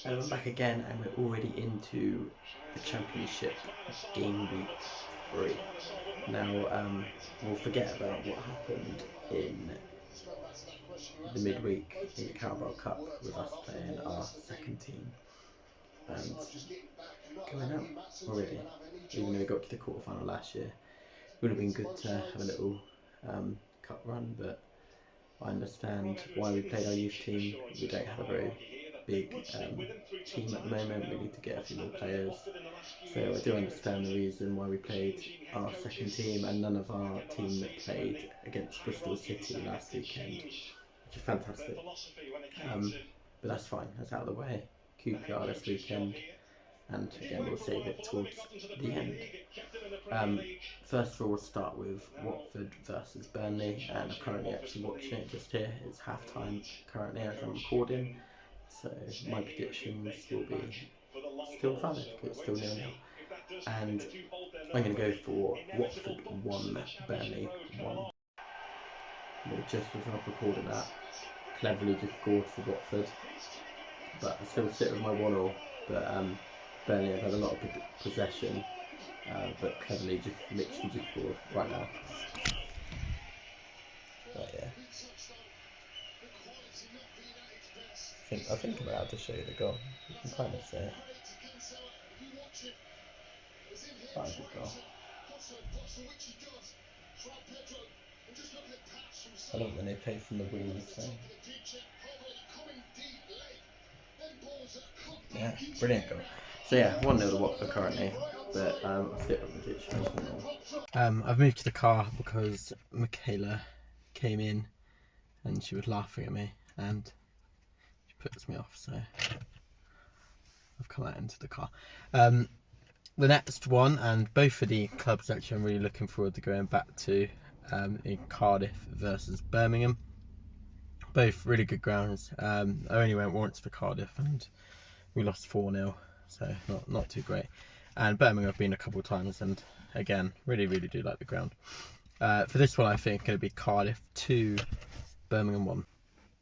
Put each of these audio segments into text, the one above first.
And we're back again, and we're already into the Championship Game Week 3. Now, we'll forget about what happened in the midweek in the Carabao Cup with us playing our second team and going out already. Even though we got to the quarterfinal last year, it would have been good to have a little cup run, but I understand why we played our youth team. We don't have a very big team at the moment. We need to get a few more players, so I do understand the reason why we played our second team, and none of our team played against Bristol City last weekend, which is fantastic. But that's fine, that's out of the way. QPR this weekend, and again we'll save it towards the end. First of all, we'll start with Watford versus Burnley, and I'm currently actually watching it just here. It's half time currently as I'm recording, so my predictions will be still valid because it's still 0-0. And I'm going to go for Watford 1, Burnley 1. Just as I'm recording that, cleverly just scored for Watford, but I still sit with my 1-0. But Burnley have had a lot of possession, but cleverly just literally just scored right now. But yeah, I think I'm allowed to show you the goal. You can kind of see it. Quite a good goal. I love when they play from the wings. So. Yeah, brilliant goal. So yeah, 1-0 to Watford currently, but I'll stick with the kitchen. I've moved to the car because Michaela came in and she was laughing at me and she puts me off, so I've come out into the car. The next one, and both of the clubs actually I'm really looking forward to going back to, in Cardiff versus Birmingham. Both really good grounds. I only went once for Cardiff and we lost 4-0, so not too great. And Birmingham I've been a couple of times, and again, really do like the ground. For this one, I think going to be Cardiff 2, Birmingham 1.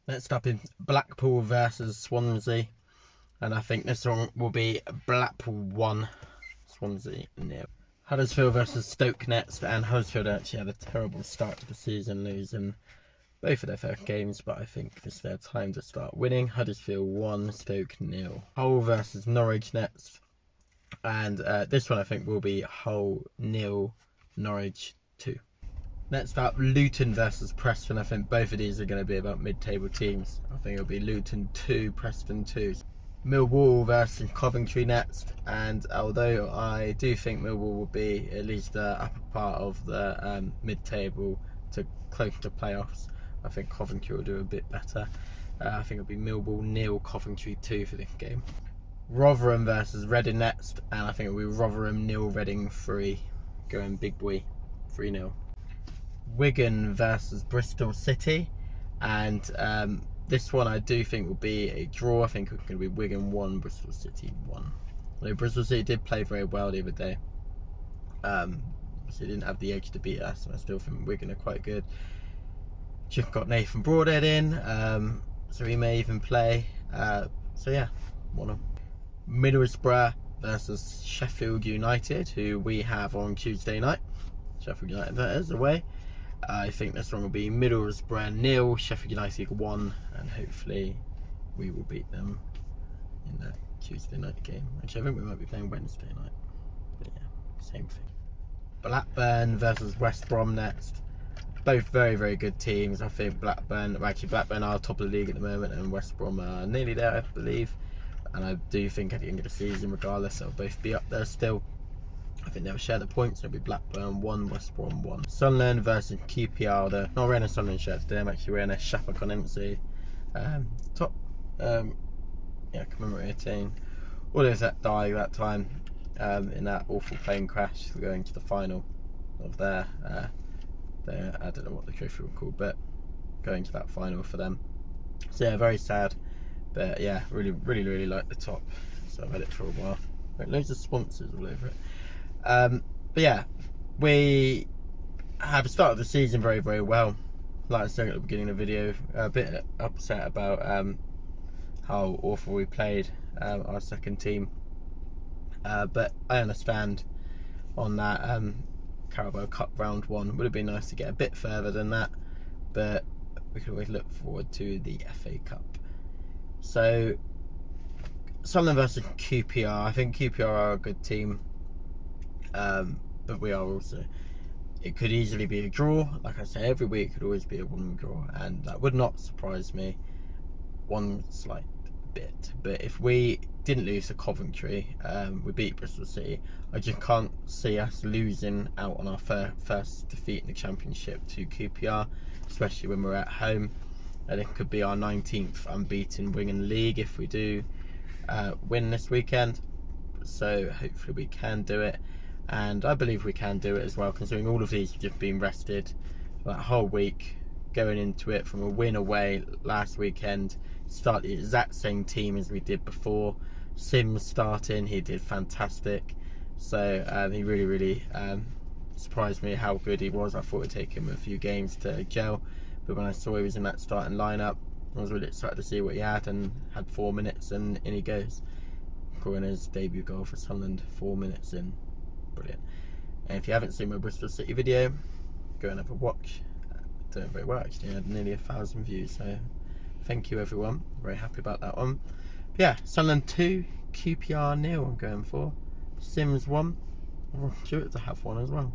Next up in Blackpool versus Swansea, and I think this one will be Blackpool 1, Swansea 0. Huddersfield versus Stoke next, and Huddersfield actually had a terrible start to the season, losing both of their first games, but I think this is their time to start winning. Huddersfield 1, Stoke 0. Hull versus Norwich next, and this one I think will be Hull 0, Norwich 2. Next up, Luton versus Preston. I think both of these are going to be about mid-table teams. I think it'll be Luton 2, Preston 2. Millwall versus Coventry next, and although I do think Millwall will be at least the upper part of the mid-table to close to playoffs, I think Coventry will do a bit better. I think it'll be Millwall 0, Coventry 2 for this game. Rotherham versus Reading next, and I think it'll be Rotherham 0, Reading 3, going big boy 3-0. Wigan versus Bristol City, and this one I do think will be a draw. I think it's going to be Wigan 1, Bristol City 1. Although Bristol City did play very well the other day. So they didn't have the edge to beat us, and I still think Wigan are quite good. Just got Nathan Broadhead in, so he may even play. So yeah, 1-0. Middlesbrough versus Sheffield United, who we have on Tuesday night. Sheffield United, that is, away. I think this one will be Middlesbrough 0, Sheffield United 1, and hopefully we will beat them in that Tuesday night game. Actually, I think we might be playing Wednesday night, but yeah, same thing. Blackburn versus West Brom next. Both very good teams. I think Blackburn are top of the league at the moment, and West Brom are nearly there, I believe. And I do think at the end of the season, regardless, they'll both be up there still. I think they'll share the points. It'll be Blackburn 1, West Brom 1. Sunderland versus QPR. Not wearing a Sunderland shirt today. I'm actually wearing a Chapecoense top. Yeah, commemorating all those that died that time in that awful plane crash for going to the final of their I don't know what the trophy was called, but going to that final for them. So yeah, very sad. But yeah, really like the top. So I've had it for a while. Loads of sponsors all over it. But yeah, we have started the season very well. Like I said at the beginning of the video, a bit upset about how awful we played our second team. But I understand on that Carabao Cup round 1 would have been nice to get a bit further than that, but we could always look forward to the FA Cup. So Sunderland versus QPR. I think QPR are a good team, but we are also, it could easily be a draw. Like I say, every week could always be a 1 draw, and that would not surprise me one slight bit. But if we didn't lose to Coventry, we beat Bristol City, I just can't see us losing out on our first defeat in the Championship to QPR, especially when we're at home. And it could be our 19th unbeaten win in the league if we do win this weekend. So hopefully we can do it, and I believe we can do it as well, considering all of these have just been rested for that whole week, going into it from a win away last weekend. Start the exact same team as we did before. Sims starting, he did fantastic. So he really surprised me how good he was. I thought it'd take him a few games to gel, but when I saw he was in that starting lineup, I was really excited to see what he had, and had 4 minutes and in he goes, scoring his debut goal for Sunderland 4 minutes in. Brilliant. And if you haven't seen my Bristol City video, go and have a watch. Doing very well actually, I had nearly 1,000 views, so thank you everyone, very happy about that one. But yeah, Sunderland 2, QPR 0 I'm going for. Sims 1, I want Stuart to have 1 as well.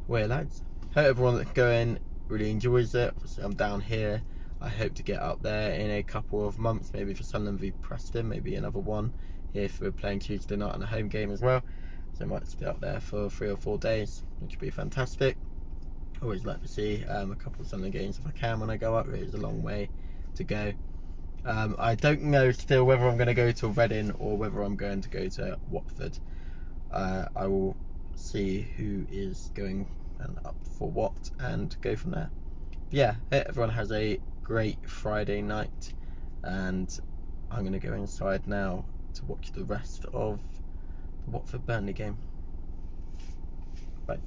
Well lads, hope everyone that's going really enjoys it. Obviously I'm down here, I hope to get up there in a couple of months, maybe for Sunderland v Preston, maybe another one if we're playing Tuesday night on a home game as well. So I might stay up there for 3 or 4 days, which would be fantastic. Always like to see a couple of Sunderland games if I can when I go up. It is a long way to go. I don't know still whether I'm going to go to Reading or whether I'm going to go to Watford. I will see who is going and up for what and go from there. But yeah, everyone has a great Friday night, and I'm going to go inside now to watch the rest of the Watford Burnley game. Bye.